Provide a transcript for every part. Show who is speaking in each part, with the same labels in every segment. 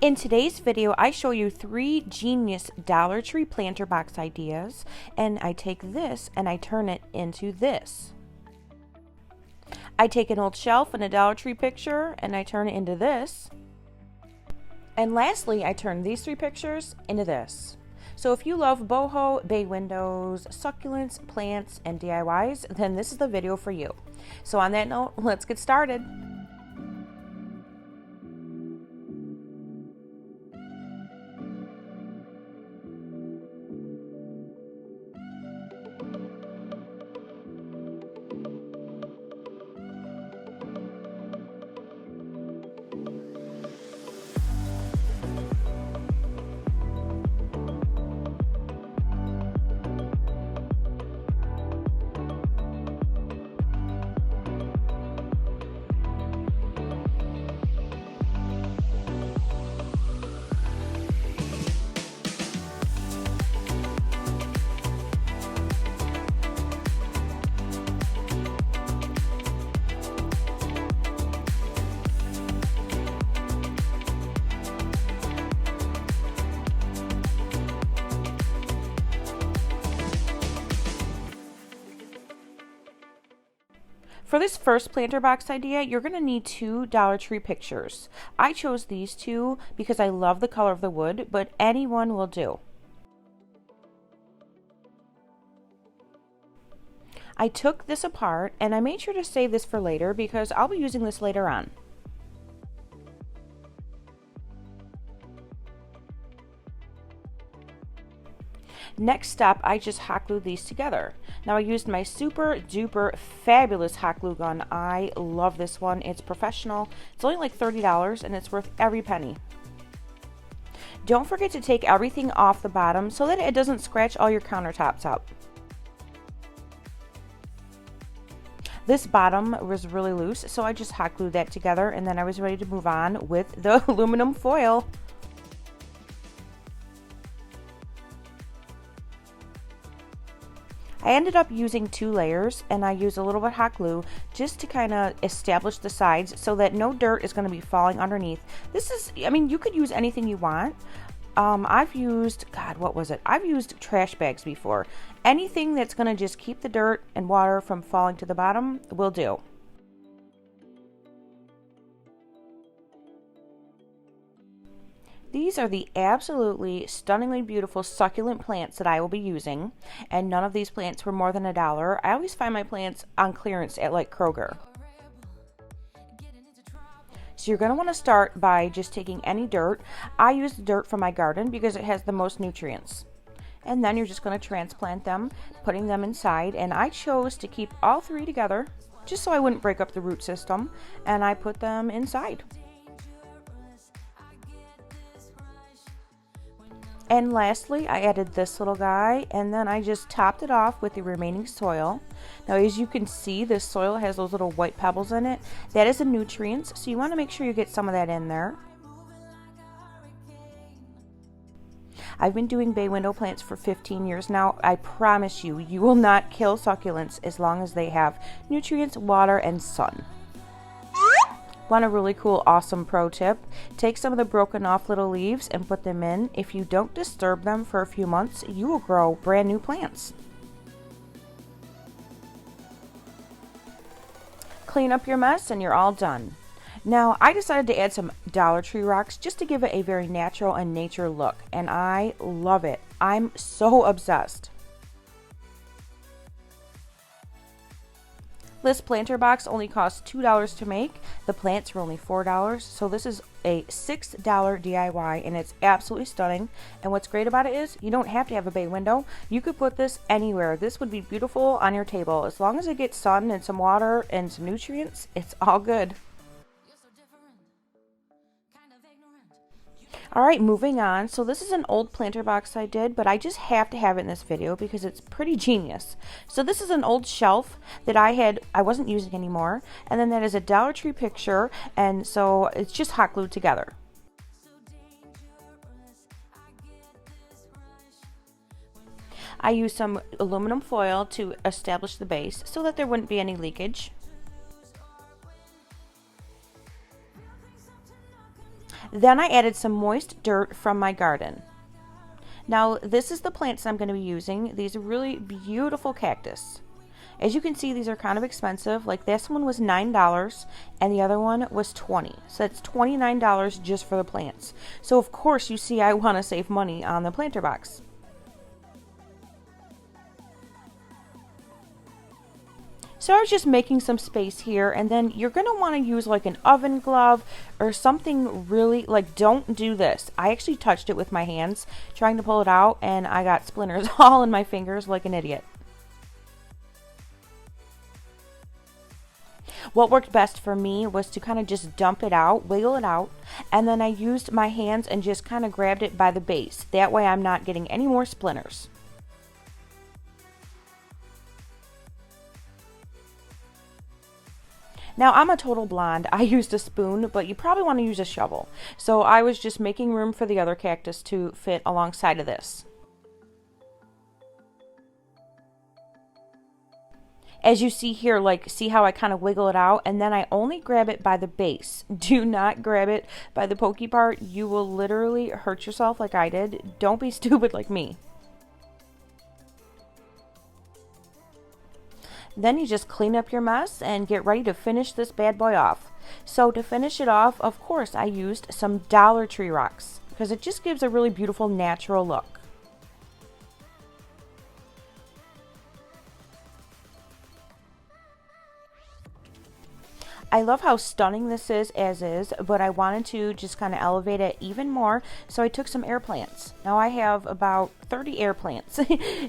Speaker 1: In today's video, I show you 3 genius Dollar Tree planter box ideas, and I take this and I turn it into this. I take an old shelf and a Dollar Tree picture and I turn it into this. And lastly, I turn these 3 pictures into this. So if you love boho, bay windows, succulents, plants, and DIYs, then this is the video for you. So on that note, let's get started. For this first planter box idea, you're going to need 2 Dollar Tree pictures. I chose these 2 because I love the color of the wood, but any one will do. I took this apart and I made sure to save this for later because I'll be using this later on. Next step, I just hot glued these together. Now I used my super duper fabulous hot glue gun. I love this one. It's professional. It's only like $30 and it's worth every penny. Don't forget to take everything off the bottom so that it doesn't scratch all your countertops up. This bottom was really loose, so I just hot glued that together and then I was ready to move on with the aluminum foil. I ended up using 2 layers and I used a little bit of hot glue just to kind of establish the sides so that no dirt is going to be falling underneath. This is, I mean, you could use anything you want. I've used, God, what was it? I've used trash bags before. Anything that's going to just keep the dirt and water from falling to the bottom will do. These are the absolutely stunningly beautiful succulent plants that I will be using, and none of these plants were more than $1. I always find my plants on clearance at like Kroger. So you're going to want to start by just taking any dirt. I use the dirt from my garden because it has the most nutrients. And then you're just going to transplant them, putting them inside, and I chose to keep all 3 together just so I wouldn't break up the root system, and I put them inside. And lastly, I added this little guy and then I just topped it off with the remaining soil. Now as you can see, this soil has those little white pebbles in it. That is the nutrients, so you want to make sure you get some of that in there. I've been doing bay window plants for 15 years now. I promise you, you will not kill succulents as long as they have nutrients, water, and sun. Want a really cool, awesome pro tip? Take some of the broken off little leaves and put them in. If you don't disturb them for a few months, you will grow brand new plants. Clean up your mess and you're all done. Now, I decided to add some Dollar Tree rocks just to give it a very natural and nature look, and I love it. I'm so obsessed. This planter box only costs $2 to make. The plants were only $4, so this is a $6 DIY and it's absolutely stunning. And what's great about it is you don't have to have a bay window. You could put this anywhere. This would be beautiful on your table. As long as it gets sun and some water and some nutrients, it's all good. Alright, moving on. So this is an old planter box I did, but I just have to have it in this video because it's pretty genius. So this is an old shelf that I wasn't using anymore, and then that is a Dollar Tree picture, and so it's just hot glued together. I used some aluminum foil to establish the base so that there wouldn't be any leakage. Then I added some moist dirt from my garden. Now this is the plants I'm going to be using. These are really beautiful cactus. As you can see, these are kind of expensive. Like this one was $9 and the other one was $20. So that's $29 just for the plants. So of course you see I want to save money on the planter box. So I was just making some space here, and then you're going to want to use like an oven glove or something really, like, don't do this. I actually touched it with my hands trying to pull it out and I got splinters all in my fingers like an idiot. What worked best for me was to kind of just dump it out, wiggle it out, and then I used my hands and just kind of grabbed it by the base. That way I'm not getting any more splinters. Now I'm a total blonde. I used a spoon, but you probably want to use a shovel. So I was just making room for the other cactus to fit alongside of this. As you see here, like, see how I kind of wiggle it out, and then I only grab it by the base. Do not grab it by the pokey part. You will literally hurt yourself like I did. Don't be stupid like me. Then you just clean up your mess and get ready to finish this bad boy off. So to finish it off, of course, I used some Dollar Tree rocks because it just gives a really beautiful natural look. I love how stunning this is as is, but I wanted to just kind of elevate it even more, so I took some air plants. Now I have about 30 air plants.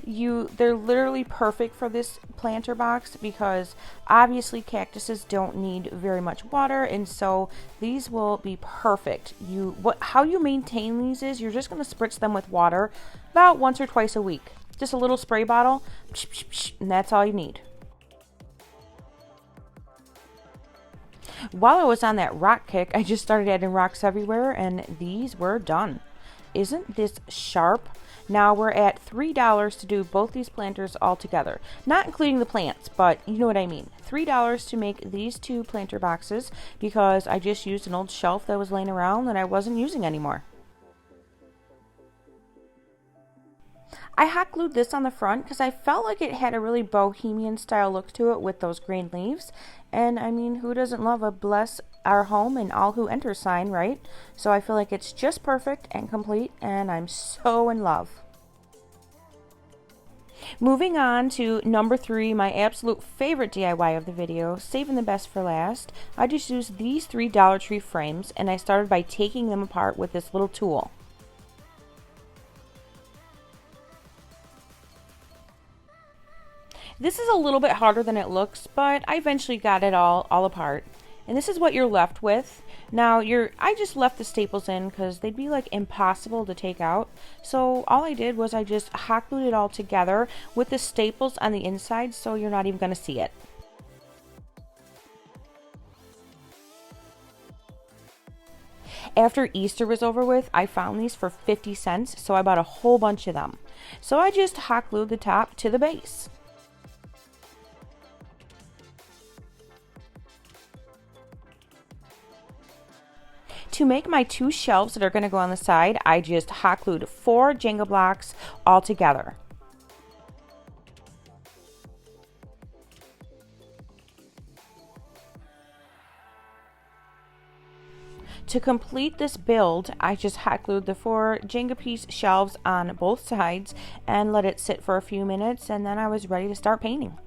Speaker 1: They're literally perfect for this planter box because obviously cactuses don't need very much water, and so these will be perfect. How you maintain these is you're just going to spritz them with water about once or twice a week. Just a little spray bottle, and that's all you need. While I was on that rock kick, I just started adding rocks everywhere, and these were done. Isn't this sharp? Now we're at $3 to do both these planters all together. Not including the plants, but you know what I mean. $3 to make these two planter boxes because I just used an old shelf that was laying around that I wasn't using anymore. I hot glued this on the front because I felt like it had a really bohemian style look to it with those green leaves. And I mean, who doesn't love a bless our home and all who enter sign, right? So I feel like it's just perfect and complete, and I'm so in love. Moving on to number 3, my absolute favorite DIY of the video, saving the best for last. I just used these 3 Dollar Tree frames, and I started by taking them apart with this little tool. This is a little bit harder than it looks, but I eventually got it all apart. And this is what you're left with. Now, I just left the staples in because they'd be like impossible to take out. So all I did was I just hot glued it all together with the staples on the inside so you're not even going to see it. After Easter was over with, I found these for 50 cents, so I bought a whole bunch of them. So I just hot glued the top to the base. To make my 2 shelves that are going to go on the side, I just hot glued 4 Jenga blocks all together. To complete this build, I just hot glued the 4 Jenga piece shelves on both sides and let it sit for a few minutes, and then I was ready to start painting.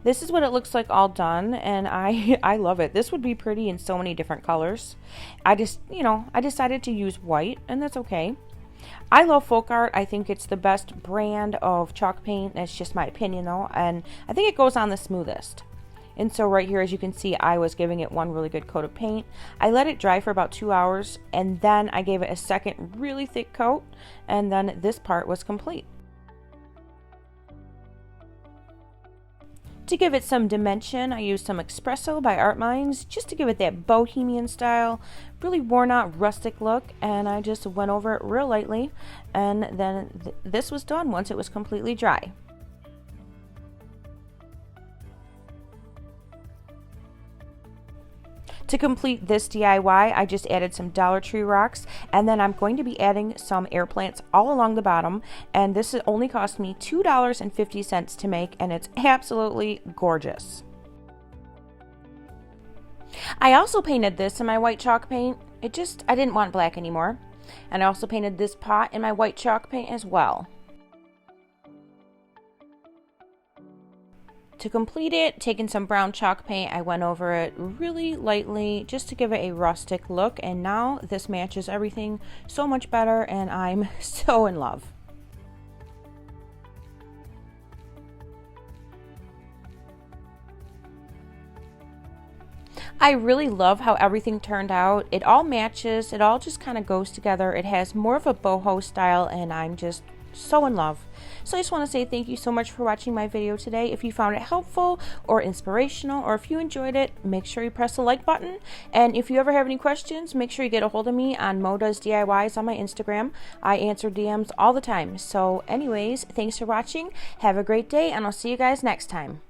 Speaker 1: This is what it looks like all done, and I love it. This would be pretty in so many different colors. I decided to use white, and that's okay. I love Folk Art. I think it's the best brand of chalk paint. That's just my opinion though, and I think it goes on the smoothest. And so right here, as you can see, I was giving it one really good coat of paint. I let it dry for about 2 hours, and then I gave it a second really thick coat, and then this part was complete. To give it some dimension, I used some espresso by Art Minds just to give it that bohemian style, really worn out rustic look, and I just went over it real lightly, and then this was done once it was completely dry. To complete this DIY, I just added some Dollar Tree rocks, and then I'm going to be adding some air plants all along the bottom, and this only cost me $2.50 to make, and it's absolutely gorgeous. I also painted this in my white chalk paint. I didn't want black anymore. And I also painted this pot in my white chalk paint as well. To complete it, taking some brown chalk paint, I went over it really lightly just to give it a rustic look, and now this matches everything so much better, and I'm so in love. I really love how everything turned out. It all matches, it all just kind of goes together. It has more of a boho style, and I'm just so in love. So I just want to say thank you so much for watching my video today. If you found it helpful or inspirational, or if you enjoyed it, make sure you press the like button. And if you ever have any questions, make sure you get a hold of me on Moda's DIYs on my Instagram. I answer DMs all the time. So anyways, thanks for watching. Have a great day, and I'll see you guys next time.